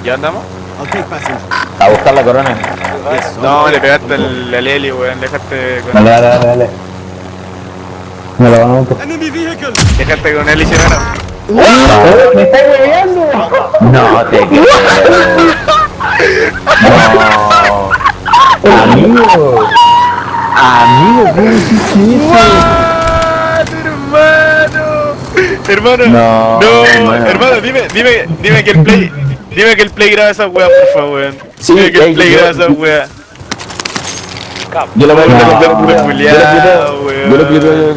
¿Ya andamos? I'll take passenger. A buscar la corona. Yes, No, le pegaste al Eli, weón. Dejaste con, Dale, dale, dale, dale. Me lo van a buscar. Enemy vehicle! dejaste con Eli Semana. ¡Me está hueveando! No te creo. No. Amigo. Amigo, ¿cómo hiciste eso? ¡What, hermano! Hermano, No, hermano, dime que el play graba esa wea, por favor, weón. Sí, Dime que el play yo- graba esa wea. Yo lo voy a No, quitar. culiao, weón. Yo lo quito.